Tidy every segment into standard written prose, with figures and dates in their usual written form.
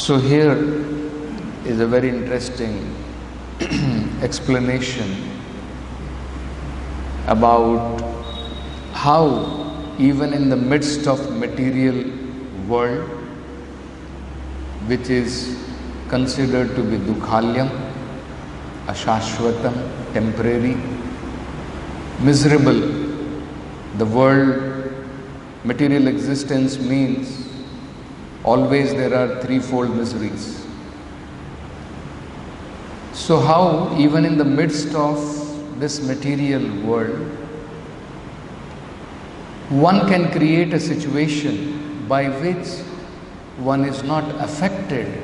So here is a very interesting explanation about how even in the midst of material world, which is considered to be dukhalyam, ashashvatam, temporary, miserable, the world, material existence means always there are threefold miseries. So how even in the midst of this material world, one can create a situation by which one is not affected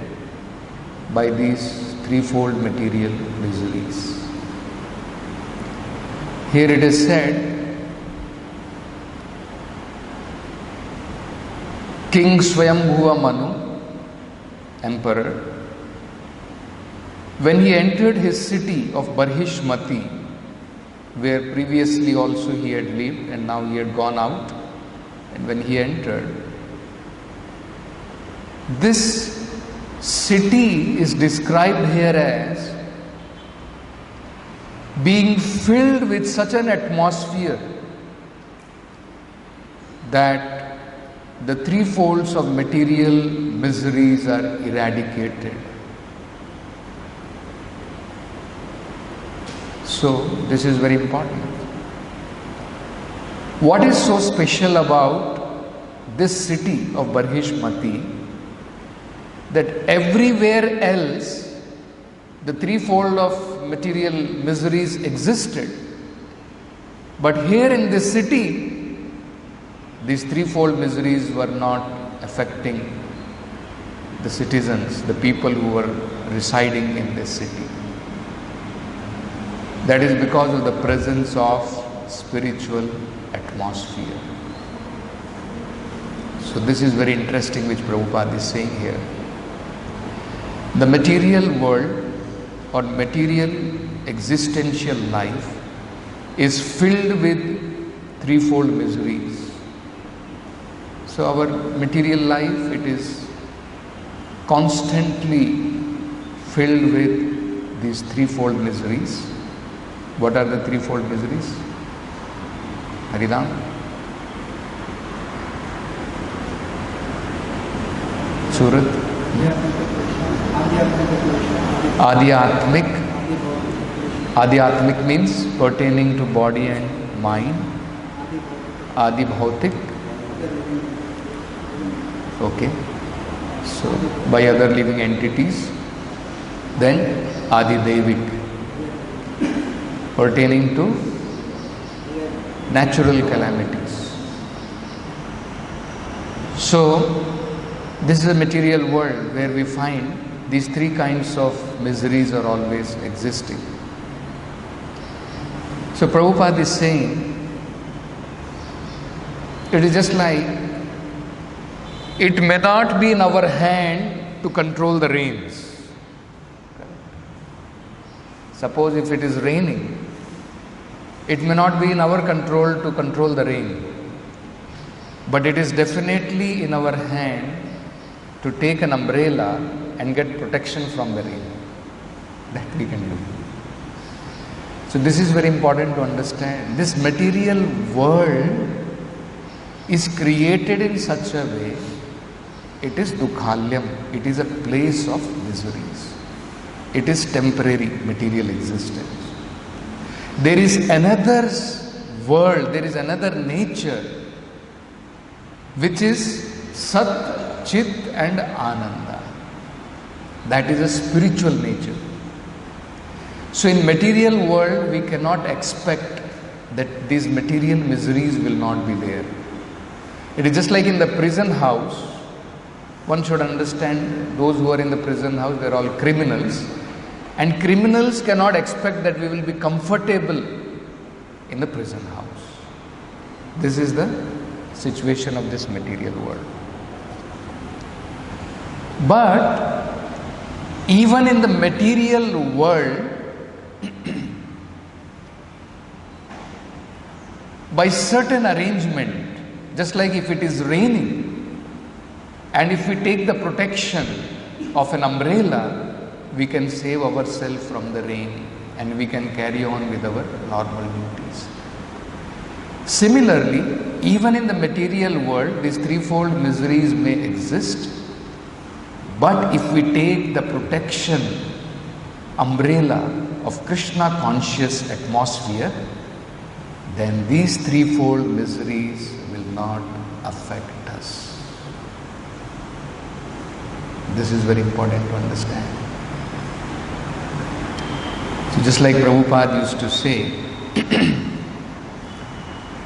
by these threefold material miseries. Here it is said, King Swayambhuva Manu, emperor, when he entered his city of Barhishmati, where previously also he had lived and now he had gone out, and when he entered, this city is described here as being filled with such an atmosphere that the threefolds of material miseries are eradicated. So this is very important. What is so special about this city of Barhishmati that everywhere else the threefold of material miseries existed, but here in this city these threefold miseries were not affecting the citizens, the people who were residing in this city. That is because of the presence of spiritual atmosphere. So this is very interesting which Prabhupada is saying here. The material world or material existential life is filled with threefold miseries. So our material life, it is constantly filled with these threefold miseries. What are the threefold miseries? Haridam? Surat? Adhyatmik. Adhyatmik means pertaining to body and mind. Adi bhautik. Okay. So by other living entities. Then Adi Devik, pertaining to natural calamities. So this is a material world where we find these three kinds of miseries are always existing. So Prabhupada is saying, it is just like it may not be in our hand to control the rains. Suppose if it is raining, it may not be in our control to control the rain, but it is definitely in our hand to take an umbrella and get protection from the rain. That we can do. So this is very important to understand. This material world is created in such a way, it is dukhalyam, it is a place of miseries. It is temporary material existence. There is another world, there is another nature which is Sat, Chit and Ananda. That is a spiritual nature. So in material world we cannot expect that these material miseries will not be there. It is just like in the prison house. One should understand those who are in the prison house, they are all criminals. And criminals cannot expect that we will be comfortable in the prison house. This is the situation of this material world. But even in the material world, by certain arrangement, just like if it is raining, and if we take the protection of an umbrella, we can save ourselves from the rain and we can carry on with our normal duties. Similarly, even in the material world, these threefold miseries may exist, but if we take the protection umbrella of Krishna conscious atmosphere, then these threefold miseries will not affect us. This is very important to understand. So just like Prabhupada used to say,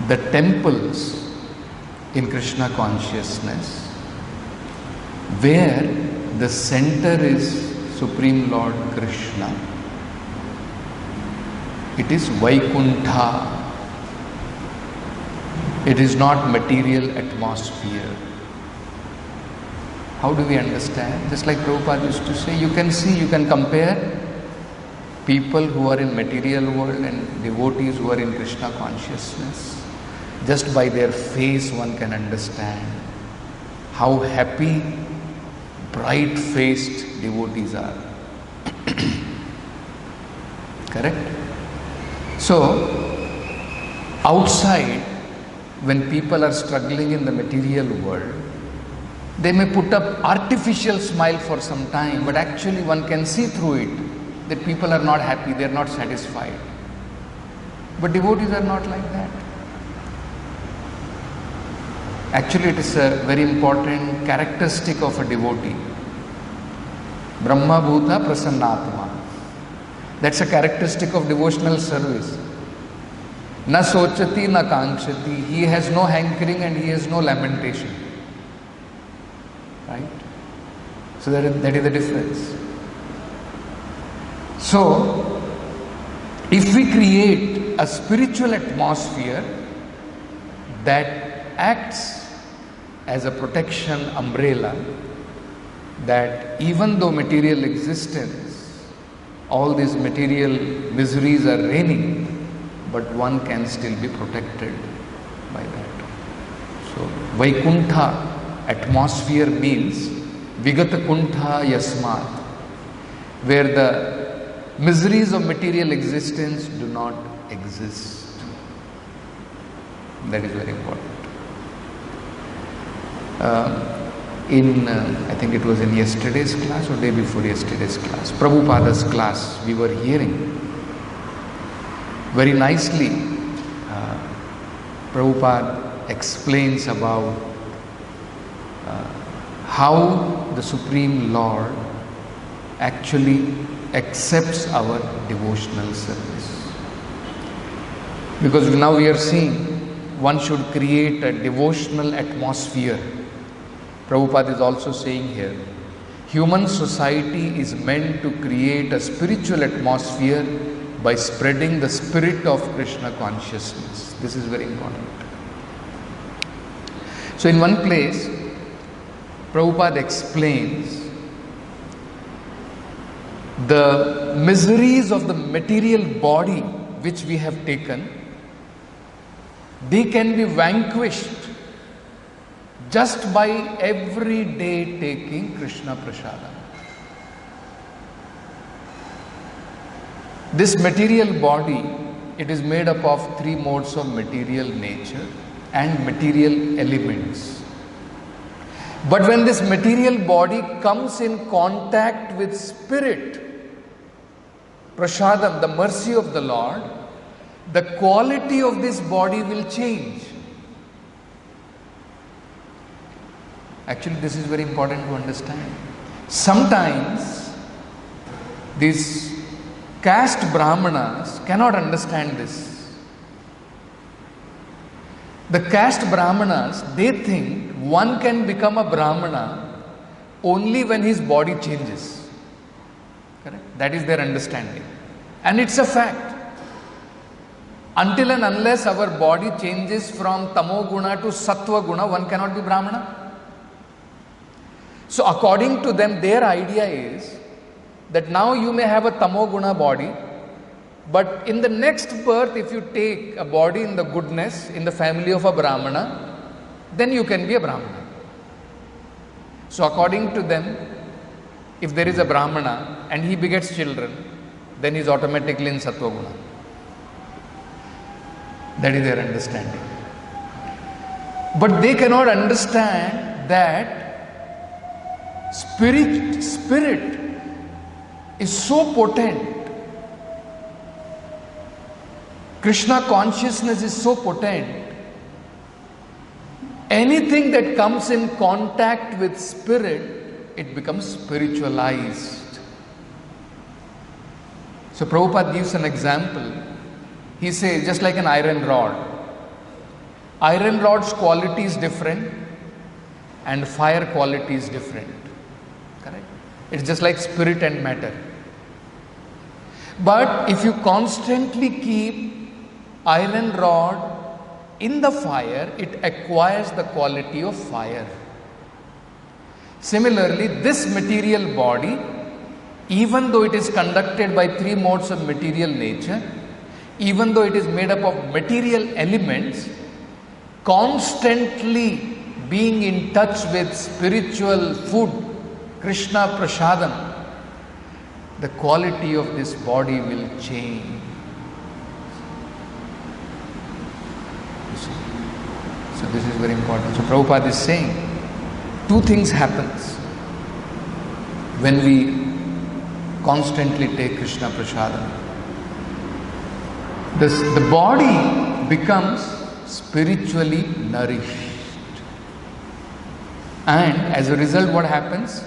the temples in Krishna consciousness, where the center is Supreme Lord Krishna, it is Vaikuntha. It is not material atmosphere. How do we understand? Just like Prabhupada used to say, you can see, you can compare people who are in material world and devotees who are in Krishna consciousness. Just by their face one can understand how happy, bright-faced devotees are. Correct? So, outside, when people are struggling in the material world, they may put up artificial smile for some time, but actually one can see through it that people are not happy, they are not satisfied. But devotees are not like that. Actually, it is a very important characteristic of a devotee. Brahma Bhuta Prasannatma. That's a characteristic of devotional service. Na sochati na kankshati. He has no hankering and he has no lamentation. Right? So that is the difference. So, if we create a spiritual atmosphere that acts as a protection umbrella, that even though material existence, all these material miseries are reigning, but one can still be protected by that. So, Vaikuntha atmosphere means Vigata Kuntha Yasmat, where the miseries of material existence do not exist. That is very important. I think it was in yesterday's class or day before yesterday's class, Prabhupada's class, we were hearing very nicely. Prabhupada explains about how the Supreme Lord actually accepts our devotional service. Because now we are seeing one should create a devotional atmosphere. Prabhupada is also saying here, human society is meant to create a spiritual atmosphere by spreading the spirit of Krishna consciousness. This is very important. So in one place, Prabhupada explains the miseries of the material body which we have taken, they can be vanquished just by every day taking Krishna Prasadam. This material body, it is made up of three modes of material nature and material elements. But when this material body comes in contact with spirit, Prasadam, the mercy of the Lord, the quality of this body will change. Actually, this is very important to understand. Sometimes these caste Brahmanas cannot understand this. The caste Brahmanas, they think one can become a Brahmana only when his body changes. Correct? That is their understanding. And it's a fact. Until and unless our body changes from Tamo Guna to Sattva Guna, one cannot be Brahmana. So according to them, their idea is that now you may have a Tamo Guna body, but in the next birth, if you take a body in the goodness, in the family of a Brahmana, then you can be a Brahmana. So according to them, if there is a Brahmana and he begets children, then he is automatically in Sattva Guna. That is their understanding. But they cannot understand that spirit is so potent. Krishna consciousness is so potent. Anything that comes in contact with spirit, it becomes spiritualized. So Prabhupada gives an example. He says, just like an iron rod. Iron rod's quality is different and fire quality is different. Correct? It's just like spirit and matter. But if you constantly keep iron rod in the fire, it acquires the quality of fire. Similarly, this material body, even though it is conducted by three modes of material nature, even though it is made up of material elements, constantly being in touch with spiritual food, Krishna Prasadam, the quality of this body will change. So this is very important. So Prabhupada is saying, two things happens when we constantly take Krishna Prasadam. The body becomes spiritually nourished. And as a result, what happens?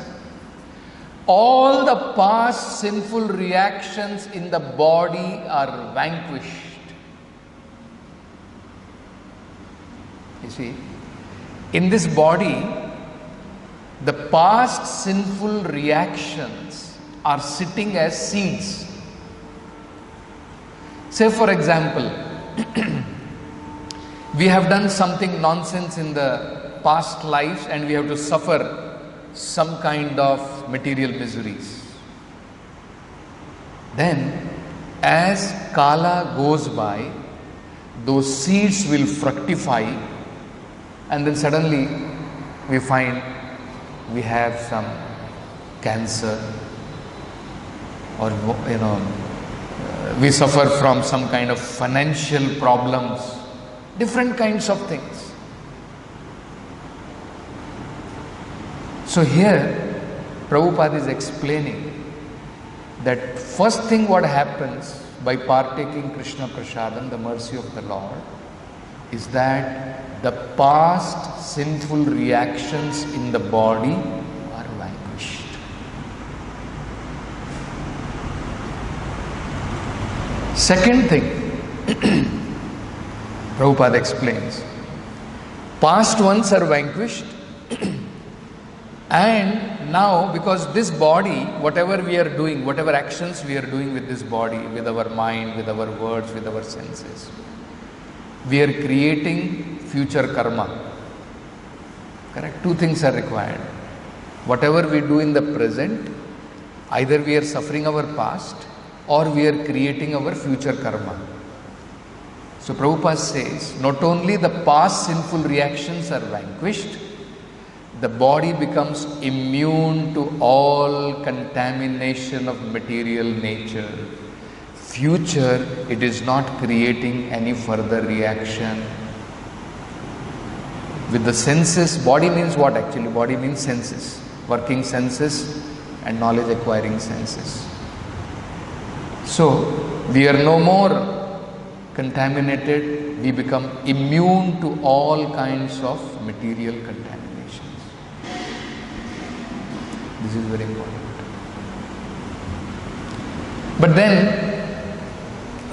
All the past sinful reactions in the body are vanquished. You see, in this body, the past sinful reactions are sitting as seeds. Say for example, we have done something nonsense in the past lives and we have to suffer some kind of material miseries. Then, as Kala goes by, those seeds will fructify, and then suddenly we find we have some cancer, or we suffer from some kind of financial problems, different kinds of things. So here Prabhupada is explaining that first thing what happens by partaking Krishna Prasadam, the mercy of the Lord, is that the past sinful reactions in the body are vanquished. Second thing, Prabhupada explains, past ones are vanquished, and now because this body, whatever we are doing, whatever actions we are doing with this body, with our mind, with our words, with our senses, we are creating future karma. Correct? Two things are required. Whatever we do in the present, either we are suffering our past or we are creating our future karma. So Prabhupada says, not only the past sinful reactions are vanquished, the body becomes immune to all contamination of material nature. Future, it is not creating any further reaction. With the senses, body means what actually? Body means senses, working senses and knowledge acquiring senses. So, we are no more contaminated, we become immune to all kinds of material contaminations. This is very important. But then,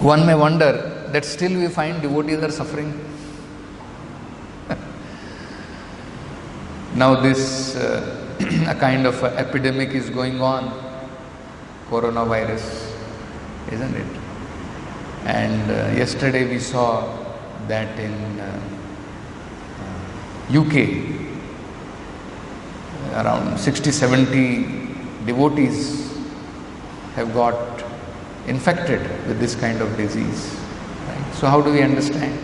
one may wonder that still we find devotees are suffering. Now this a kind of epidemic is going on, coronavirus, isn't it? And yesterday we saw that in UK, around 60-70 devotees have got infected with this kind of disease. Right? So how do we understand?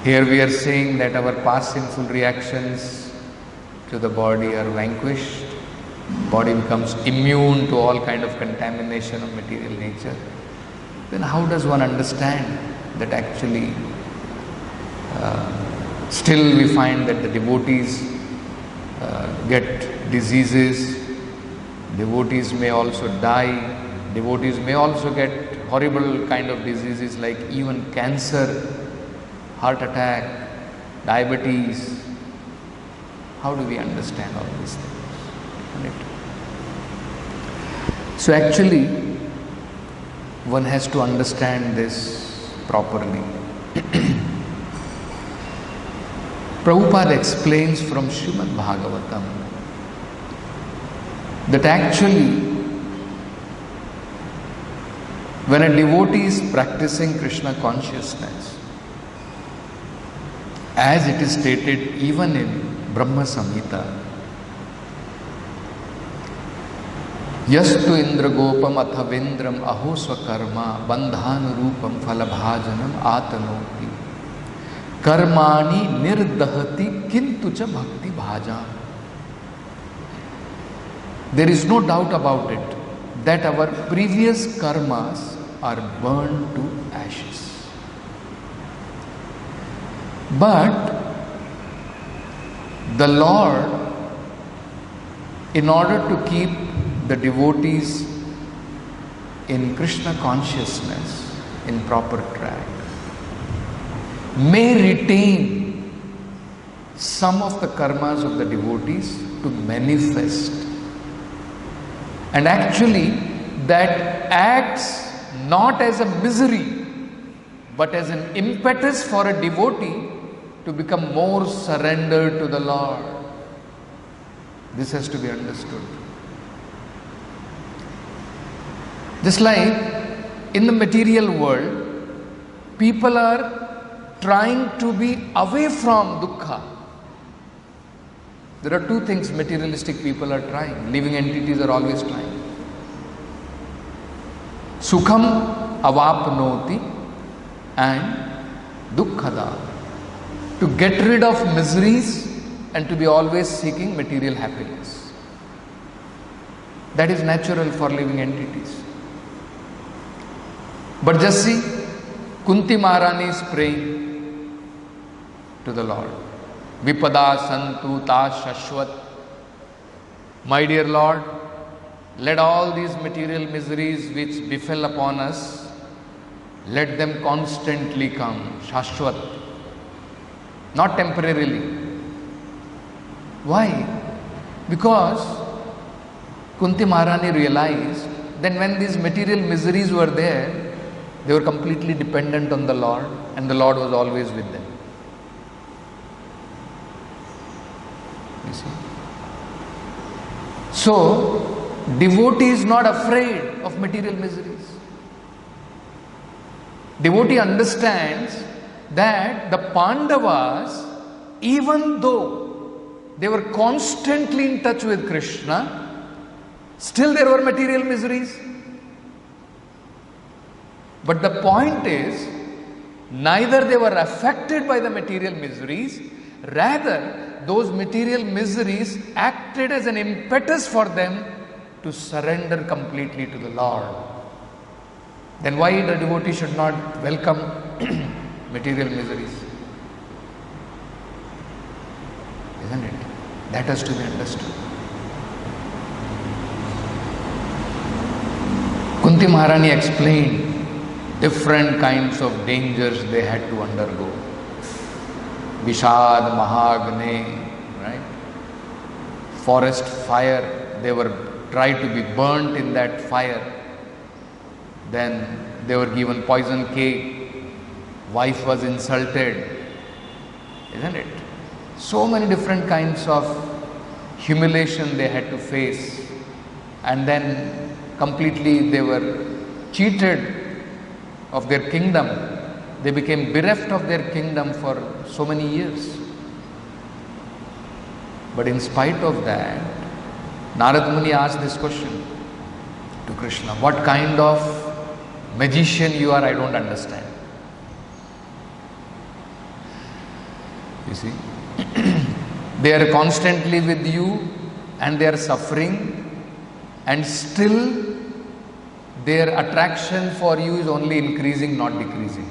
Here we are saying that our past sinful reactions to the body are vanquished, body becomes immune to all kind of contamination of material nature, then how does one understand that actually still we find that the devotees get diseases, devotees may also die, devotees may also get horrible kind of diseases like even cancer, heart attack, diabetes. How do we understand all these things? Right? So actually, one has to understand this properly. Prabhupada explains from Srimad Bhagavatam that actually when a devotee is practicing Krishna consciousness, as it is stated even in Brahma Samhita, Yastu Indra Gopam Athavendram Aho Swakarma Bandhanurupam Falabhajanam Atanoti Karmani Nirdahati Kintucha Bhakti Bhajam. There is no doubt about it that our previous karmas are burned to ashes. But the Lord, in order to keep the devotees in Krishna consciousness in proper track, may retain some of the karmas of the devotees to manifest. And actually, that acts not as a misery, but as an impetus for a devotee to become more surrendered to the Lord. This has to be understood. Just like in the material world, people are trying to be away from dukkha. There are two things materialistic people are trying. Living entities are always trying. Sukham avapnoti and dukkhada. To get rid of miseries and to be always seeking material happiness. That is natural for living entities. But just see, Kunti Maharani is praying to the Lord. Vipada santu ta shashwat. My dear Lord, let all these material miseries which befell upon us, let them constantly come, shashwat, not temporarily. Why? Because Kunti Maharani realized that when these material miseries were there, they were completely dependent on the Lord, and the Lord was always with them. You see? So, devotee is not afraid of material miseries. Devotee understands that the Pandavas, even though they were constantly in touch with Krishna, still there were material miseries. But the point is, neither they were affected by the material miseries, rather those material miseries acted as an impetus for them to surrender completely to the Lord. Then why the devotee should not welcome material miseries? Isn't it? That has to be understood. Kunti Maharani explained different kinds of dangers they had to undergo. Vishad, Mahagne, right? Forest fire, they were tried to be burnt in that fire. Then they were given poison cake. Wife was insulted. Isn't it? So many different kinds of humiliation they had to face. And then completely they were cheated of their kingdom. They became bereft of their kingdom for so many years. But in spite of that, Narad Muni asked this question to Krishna: what kind of magician you are, I don't understand. You see, they are constantly with you and they are suffering, and still their attraction for you is only increasing, not decreasing.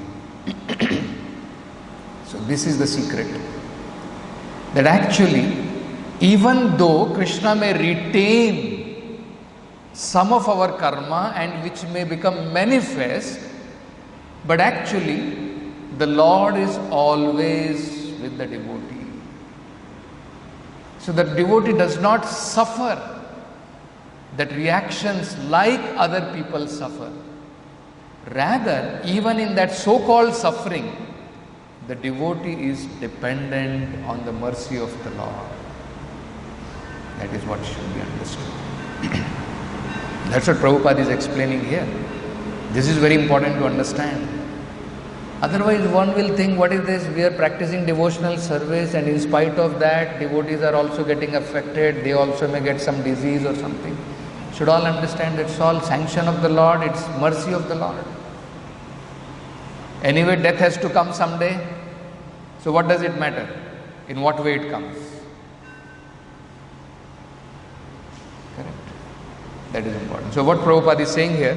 So this is the secret. That actually, even though Krishna may retain some of our karma and which may become manifest, but actually the Lord is always with the devotee. So the devotee does not suffer that reactions like other people suffer. Rather, even in that so-called suffering, the devotee is dependent on the mercy of the Lord. That is what should be understood. That's what Prabhupada is explaining here. This is very important to understand. Otherwise, one will think, what is this? We are practicing devotional service, and in spite of that, devotees are also getting affected. They also may get some disease or something. Should all understand it's all sanction of the Lord, it's mercy of the Lord. Anyway, death has to come someday. So what does it matter? In what way it comes? Correct? That is important. So what Prabhupada is saying here,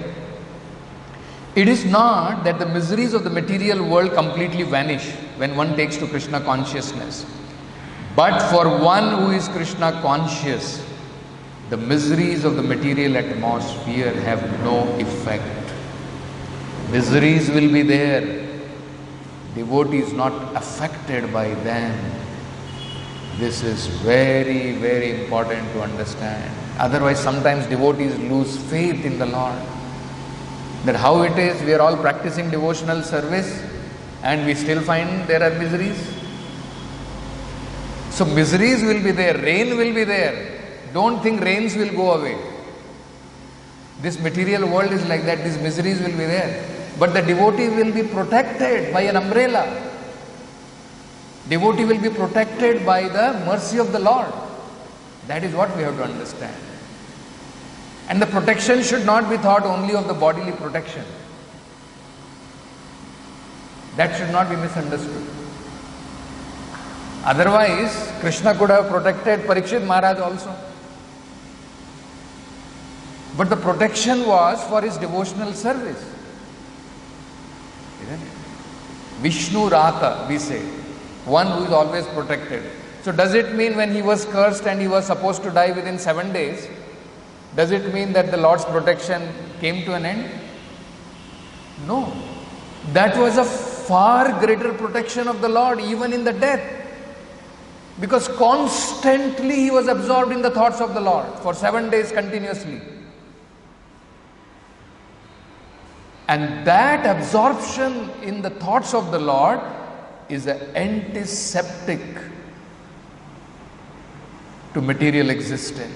it is not that the miseries of the material world completely vanish when one takes to Krishna consciousness. But for one who is Krishna conscious, the miseries of the material atmosphere have no effect. Miseries will be there. Devotee is not affected by them. This is very, very important to understand. Otherwise, sometimes devotees lose faith in the Lord. That how it is, we are all practicing devotional service and we still find there are miseries. So miseries will be there, rain will be there. Don't think rains will go away. This material world is like that, these miseries will be there. But the devotee will be protected by an umbrella. Devotee will be protected by the mercy of the Lord. That is what we have to understand. And the protection should not be thought only of the bodily protection. That should not be misunderstood. Otherwise, Krishna could have protected Parikshit Maharaj also. But the protection was for his devotional service. Isn't it? Vishnu Raka, we say. One who is always protected. So does it mean when he was cursed and he was supposed to die within 7 days, does it mean that the Lord's protection came to an end? No. That was a far greater protection of the Lord even in the death. Because constantly he was absorbed in the thoughts of the Lord for 7 days continuously. And that absorption in the thoughts of the Lord is an antiseptic to material existence.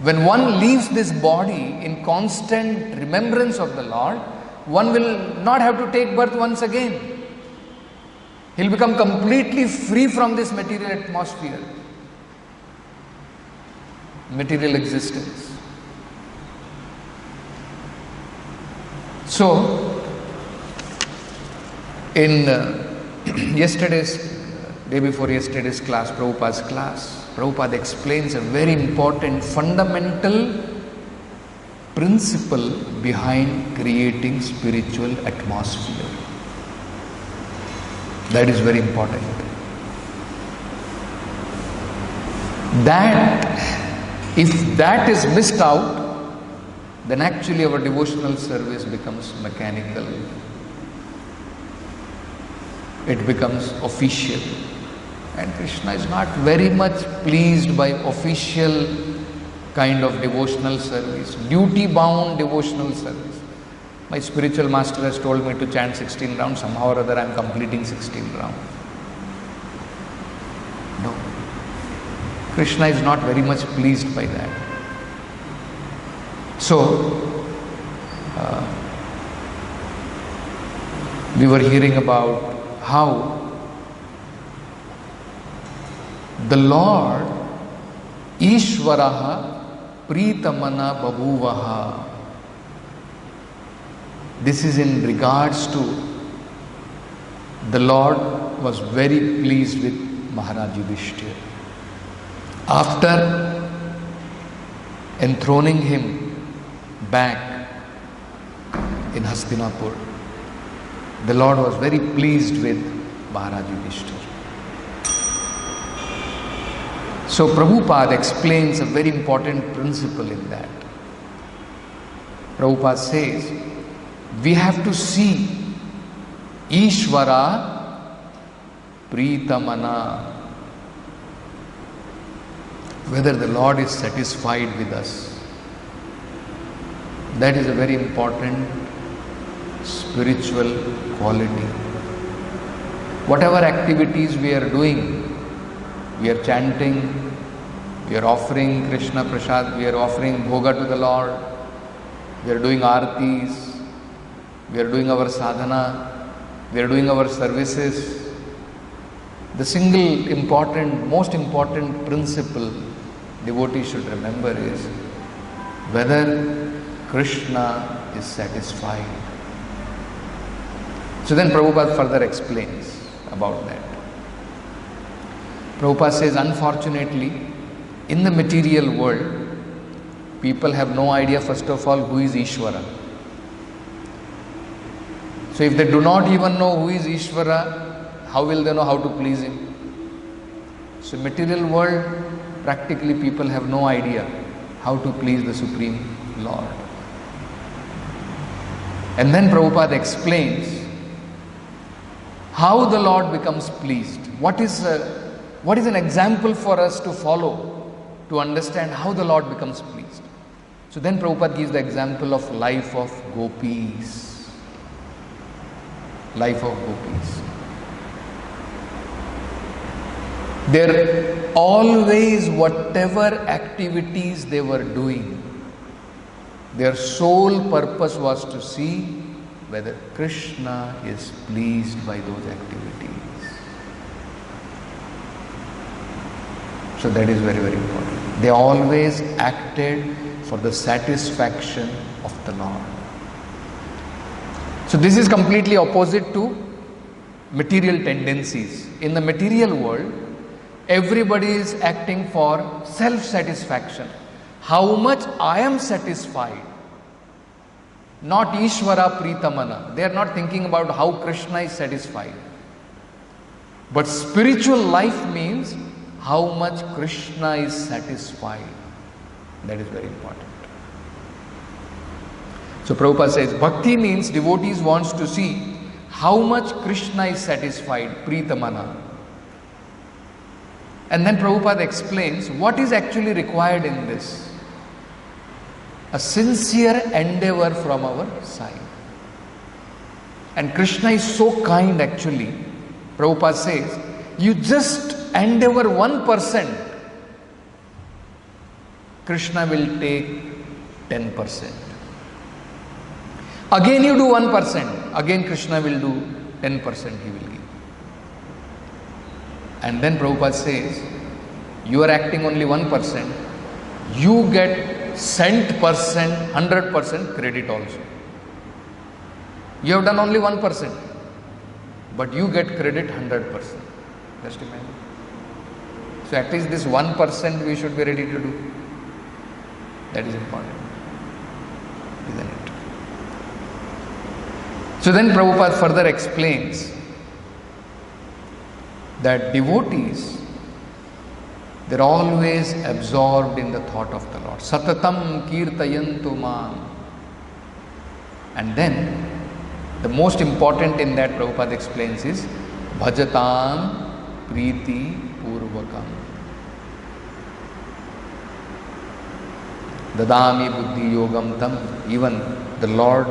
When one leaves this body in constant remembrance of the Lord, one will not have to take birth once again. He'll become completely free from this material atmosphere, material existence. So, in day before yesterday's class, Prabhupada's class, Prabhupada explains a very important fundamental principle behind creating spiritual atmosphere. That is very important. That, if that is missed out, then actually our devotional service becomes mechanical. It becomes official. And Krishna is not very much pleased by official kind of devotional service, duty-bound devotional service. My spiritual master has told me to chant 16 rounds, somehow or other I am completing 16 rounds. No. Krishna is not very much pleased by that. So, we were hearing about how the Lord Ishvaraha Pritamana Babhuvaha. This is in regards to the Lord was very pleased with Maharaj Yudhishthira. After enthroning him back in Hastinapur, the Lord was very pleased with Maharaj Yudhishthira. So Prabhupada explains a very important principle in that. Prabhupada says, we have to see Ishvara Pritamana, whether the Lord is satisfied with us. That is a very important spiritual quality. Whatever activities we are doing, we are chanting, we are offering Krishna Prasad, we are offering Bhoga to the Lord, we are doing Aartis, we are doing our sadhana, we are doing our services. The single important, most important principle devotee should remember is whether Krishna is satisfied. So then Prabhupada further explains about that. Prabhupada says, unfortunately, in the material world, people have no idea, first of all, who is Ishvara. So if they do not even know who is Ishvara, how will they know how to please him? So material world, practically people have no idea how to please the Supreme Lord. And then Prabhupada explains how the Lord becomes pleased. What is an example for us to follow to understand how the Lord becomes pleased? So then Prabhupada gives the example of life of gopis. Life of gopis. There always, whatever activities they were doing, their sole purpose was to see whether Krishna is pleased by those activities. So that is very, very important. They always acted for the satisfaction of the Lord. So this is completely opposite to material tendencies. In the material world, everybody is acting for self-satisfaction. How much I am satisfied. Not Ishvara Pritamana. They are not thinking about how Krishna is satisfied. But spiritual life means how much Krishna is satisfied. That is very important. So Prabhupada says, Bhakti means devotees wants to see how much Krishna is satisfied, Pritamana. And then Prabhupada explains what is actually required in this. A sincere endeavor from our side. And Krishna is so kind actually. Prabhupada says, you just endeavor 1%, Krishna will take 10%. Again you do 1%, again Krishna will do 10% he will give. And then Prabhupada says, you are acting only 1%, you get cent percent, 100% credit also. You have done only 1%, but you get credit 100%. Just imagine. So at least this 1% we should be ready to do. That is important, isn't it? So then Prabhupada further explains that devotees, they're always absorbed in the thought of the Lord. Satatam kirtayantu mam. And then, the most important in that Prabhupada explains is bhajatam priti purvakam. Dadami buddhi yogam tam. Even the Lord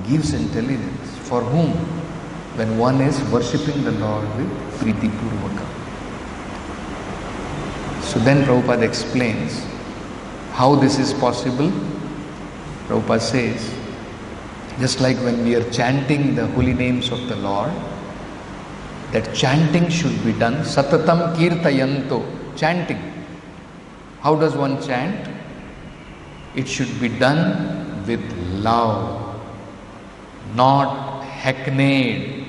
gives intelligence. For whom? When one is worshipping the Lord with priti purvakam. So then Prabhupada explains how this is possible. Prabhupada says, just like when we are chanting the holy names of the Lord, that chanting should be done. Satatam kirtayanto. Chanting. How does one chant? It should be done with love, not hackneyed.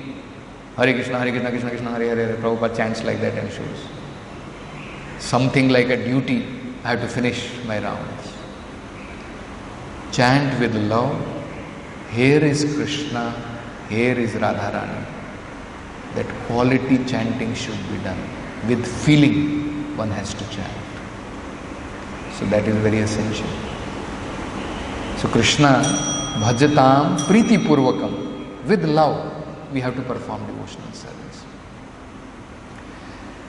Hare Krishna, Krishna Krishna, Hare Hare. Prabhupada chants like that and shows something like a duty. I have to finish my rounds. chant with love. Here is Krishna, here is Radharani. That quality chanting should be done. With feeling, one has to chant. So that is very essential. So Krishna, bhajatam priti purvakam. With love, we have to perform devotional service.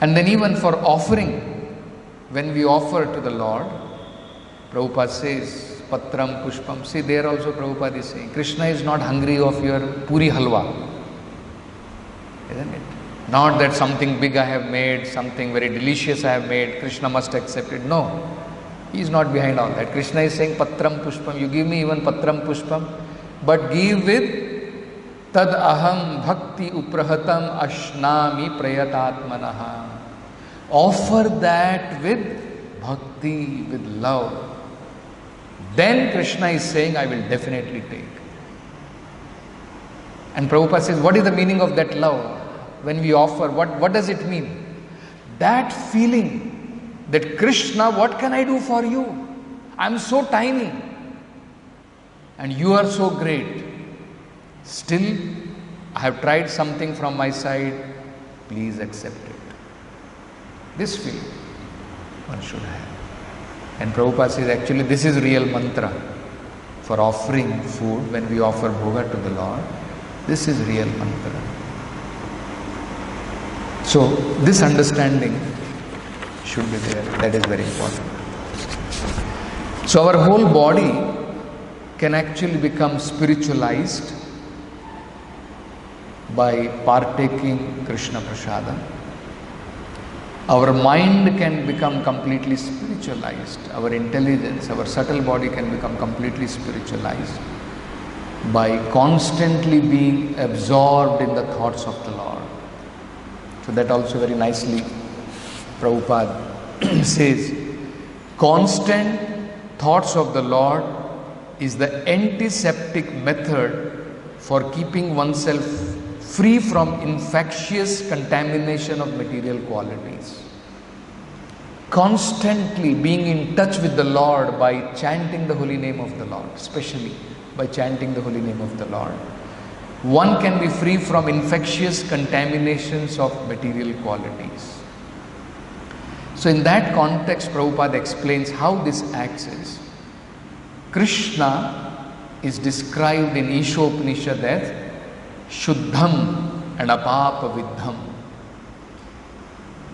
And then even for offering, when we offer to the Lord, Prabhupada says, patram pushpam. See, there also Prabhupada is saying, Krishna is not hungry of your puri halwa. Isn't it? Not that something big I have made, something very delicious I have made, Krishna must accept it. No. He is not behind all that. Krishna is saying, patram pushpam. You give me even patram pushpam, but give with tad aham bhakti uprahatam ashnami prayatatmanaha. Offer that with bhakti, with love. Then Krishna is saying, I will definitely take. And Prabhupada says, what is the meaning of that love? When we offer, what does it mean? That feeling that Krishna, what can I do for you? I am so tiny and you are so great. Still, I have tried something from my side. Please accept it. This feeling one should have. And Prabhupada says, actually this is real mantra for offering food. When we offer bhoga to the Lord, this is real mantra. So this understanding should be there. That is very important. So our whole body can actually become spiritualized by partaking Krishna Prasadam. Our mind can become completely spiritualized. Our intelligence, our subtle body can become completely spiritualized by constantly being absorbed in the thoughts of the Lord. So that also very nicely Prabhupada says, constant thoughts of the Lord is the antiseptic method for keeping oneself free from infectious contamination of material qualities. Constantly being in touch with the Lord by chanting the holy name of the Lord, especially by chanting the holy name of the Lord, one can be free from infectious contaminations of material qualities. So in that context, Prabhupada explains how this acts is. Krishna is described in Ishopanishad as Shuddham and Apapa Vidham.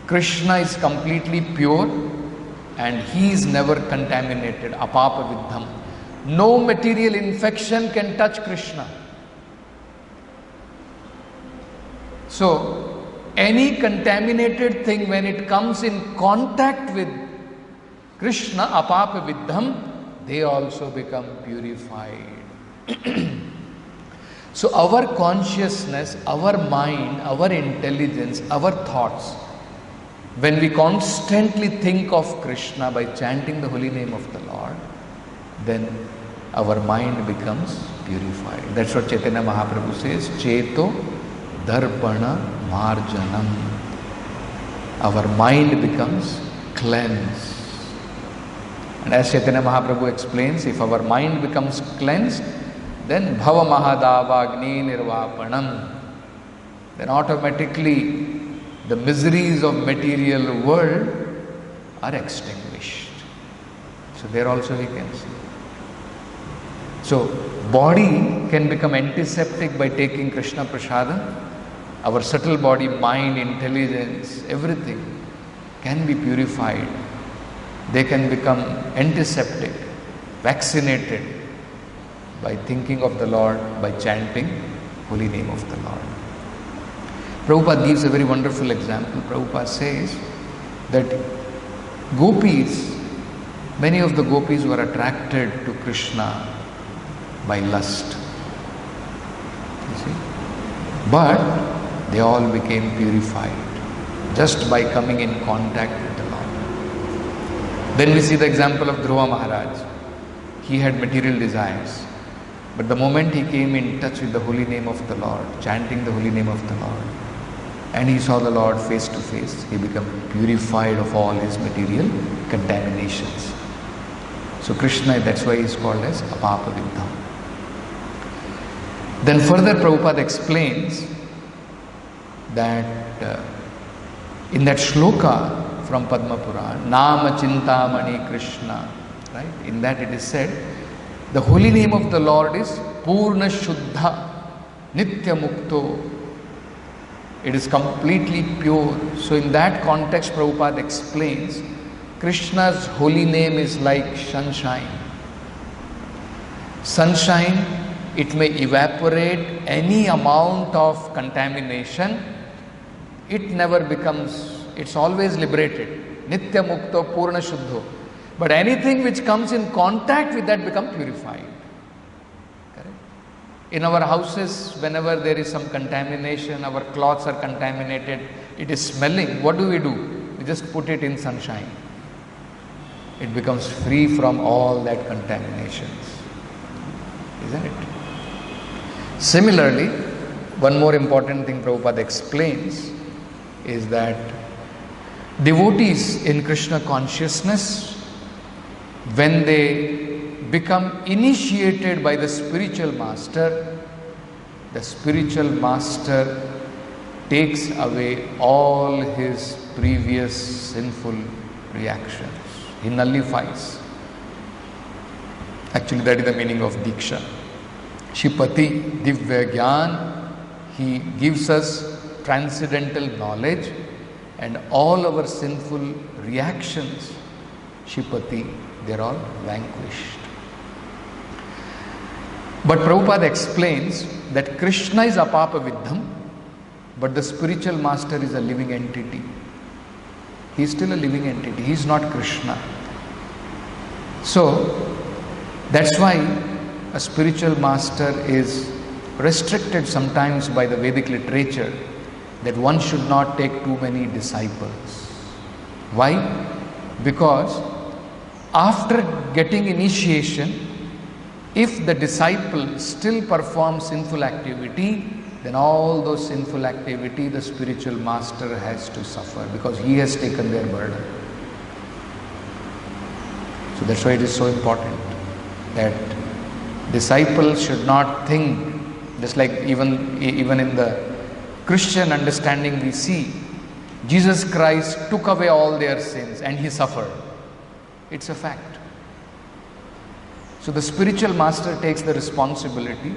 Krishna is completely pure and he is never contaminated. Apapa Vidham. No material infection can touch Krishna. So, any contaminated thing, when it comes in contact with Krishna, Apapa Vidham, they also become purified. So our consciousness, our mind, our intelligence, our thoughts, when we constantly think of Krishna by chanting the holy name of the Lord, then our mind becomes purified. That's what Chaitanya Mahaprabhu says, Cheto Darpana Marjanam. Our mind becomes cleansed. And as Chaitanya Mahaprabhu explains, if our mind becomes cleansed, then Bhava Mahadava Agni Nirvapanam. Then automatically the miseries of material world are extinguished. So there also we can see. So body can become antiseptic by taking Krishna Prasadam. Our subtle body, mind, intelligence, everything can be purified. They can become antiseptic, vaccinated by thinking of the Lord, by chanting holy name of the Lord. Prabhupada gives a very wonderful example. Prabhupada says that gopis, many of the gopis were attracted to Krishna by lust. You see? But they all became purified just by coming in contact with the Lord. Then we see the example of Dhruva Maharaj. He had material desires. But the moment he came in touch with the holy name of the Lord, chanting the holy name of the Lord, and he saw the Lord face to face, he became purified of all his material contaminations. So Krishna, that's why he is called as Apapa-viddham. Then further Prabhupada explains that in that shloka from Padma Purana, Nama Chintamani Krishna, right? In that it is said, the holy name of the Lord is Purna Shuddha Nitya Mukto. It is completely pure. So in that context, Prabhupada explains, Krishna's holy name is like sunshine. Sunshine, it may evaporate any amount of contamination. It never becomes, it's always liberated. Nitya Mukto Purna Shuddho. But anything which comes in contact with that becomes purified. Correct? In our houses, whenever there is some contamination, our clothes are contaminated, it is smelling, what do? We just put it in sunshine. It becomes free from all that contaminations. Isn't it? Similarly, one more important thing Prabhupada explains is that devotees in Krishna consciousness, when they become initiated by the spiritual master takes away all his previous sinful reactions. He nullifies. Actually, that is the meaning of Diksha. Shipati Divya Gyan, he gives us transcendental knowledge and all our sinful reactions, Shipati, they are all vanquished. But Prabhupada explains that Krishna is Apapa-viddham, but the spiritual master is a living entity. He is still a living entity. He is not Krishna. So, that's why a spiritual master is restricted sometimes by the Vedic literature that one should not take too many disciples. Why? Because after getting initiation, if the disciple still performs sinful activity, then all those sinful activity the spiritual master has to suffer because he has taken their burden. So that's why it is so important that disciples should not think, just like even in the Christian understanding we see, Jesus Christ took away all their sins and he suffered. It's a fact. So the spiritual master takes the responsibility,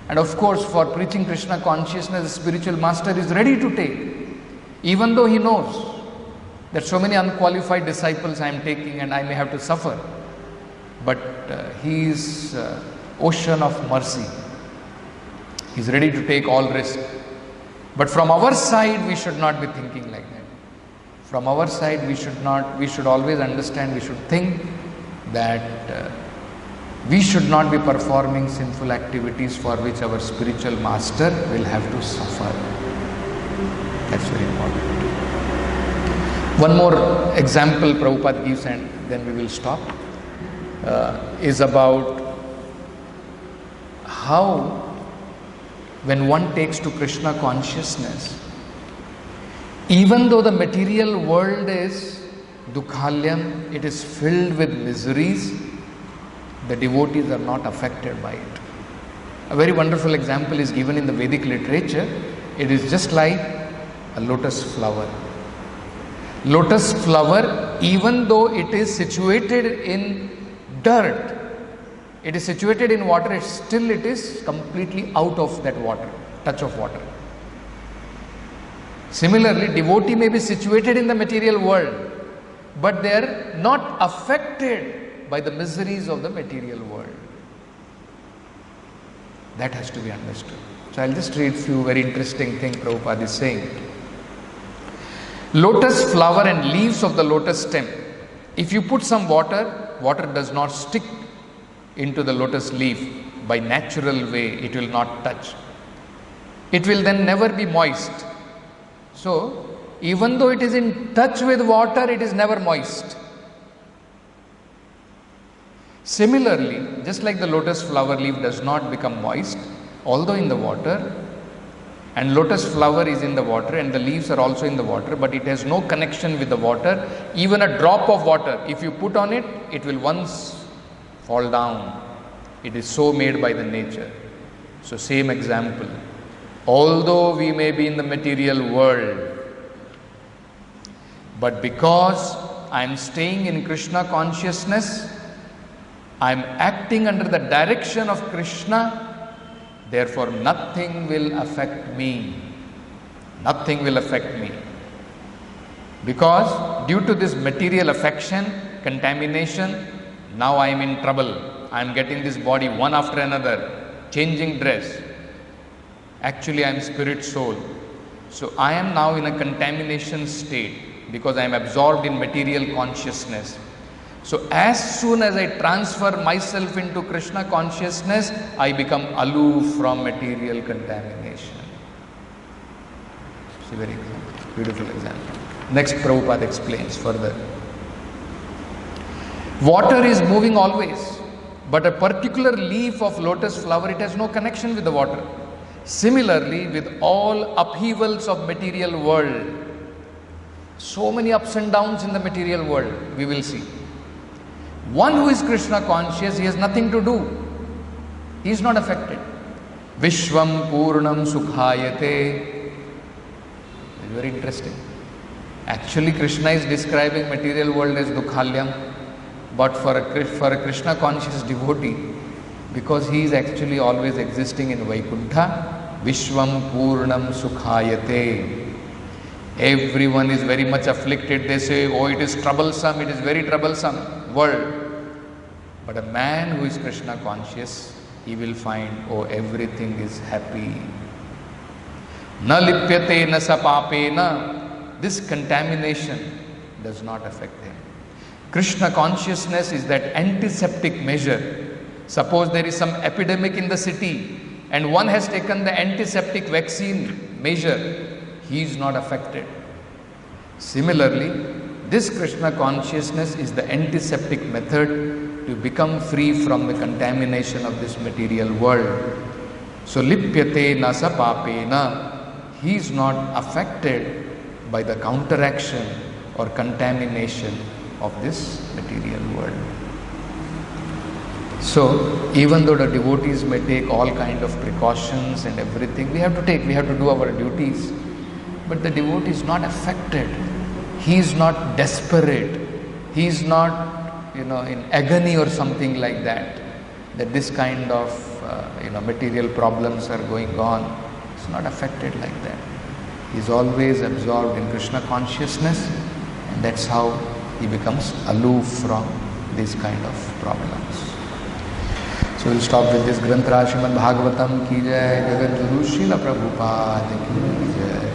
and of course for preaching Krishna consciousness, the spiritual master is ready to take, even though he knows that so many unqualified disciples I am taking and I may have to suffer. But he is ocean of mercy. He is ready to take all risk. But from our side, we should not be thinking like that. From our side, we should always understand, we should think that we should not be performing sinful activities for which our spiritual master will have to suffer. That's very important. One more example Prabhupada gives and then we will stop, is about how when one takes to Krishna consciousness, even though the material world is dukhalyam, it is filled with miseries, the devotees are not affected by it. A very wonderful example is given in the Vedic literature. It is just like a lotus flower. Lotus flower, even though it is situated in dirt, it is situated in water, still it is completely out of that water, touch of water. Similarly, devotee may be situated in the material world, but they are not affected by the miseries of the material world. That has to be understood. So I'll just read few very interesting things Prabhupada is saying. Lotus flower and leaves of the lotus stem. If you put some water, water does not stick into the lotus leaf by natural way, it will not touch. It will then never be moist. So, even though it is in touch with water, it is never moist. Similarly, just like the lotus flower leaf does not become moist, although in the water, and lotus flower is in the water and the leaves are also in the water, but it has no connection with the water. Even a drop of water, if you put on it, it will once fall down. It is so made by the nature. So same example. Although we may be in the material world, but because I am staying in Krishna consciousness, I am acting under the direction of Krishna, therefore nothing will affect me. Nothing will affect me. Because due to this material affection, contamination, now I am in trouble. I am getting this body one after another, changing dress. Actually I am spirit soul. So I am now in a contamination state because I am absorbed in material consciousness. So as soon as I transfer myself into Krishna consciousness, I become aloof from material contamination. It's a very beautiful example. Next, Prabhupada explains further. Water is moving always, but a particular leaf of lotus flower, it has no connection with the water. Similarly, with all upheavals of material world, so many ups and downs in the material world, we will see. One who is Krishna conscious, he has nothing to do. He is not affected. Vishwam Purnam Sukhayate. It's very interesting. Actually, Krishna is describing material world as Dukhalyam, but for a Krishna conscious devotee, because he is actually always existing in Vaikuntha, Vishwam Purnam Sukhayate. Everyone is very much afflicted. They say, oh, it is troublesome, it is very troublesome world. But a man who is Krishna conscious, he will find, oh, everything is happy. Na lipyate na sapapena. This contamination does not affect him. Krishna consciousness is that antiseptic measure. Suppose there is some epidemic in the city and one has taken the antiseptic vaccine measure, he is not affected. Similarly, this Krishna consciousness is the antiseptic method to become free from the contamination of this material world. So lipyate na sapapena, he is not affected by the counteraction or contamination of this material world. So even though the devotees may take all kind of precautions and everything, we have to do our duties, but the devotee is not affected. He is not desperate. He is not, in agony or something like that, that this kind of, material problems are going on. It's not affected like that. He is always absorbed in Krishna consciousness, and that's how he becomes aloof from these kind of problems. So we'll stop with this. Granth Srimad Bhagavatam ki jai, Jagat Guru Srila Prabhupada ki jai.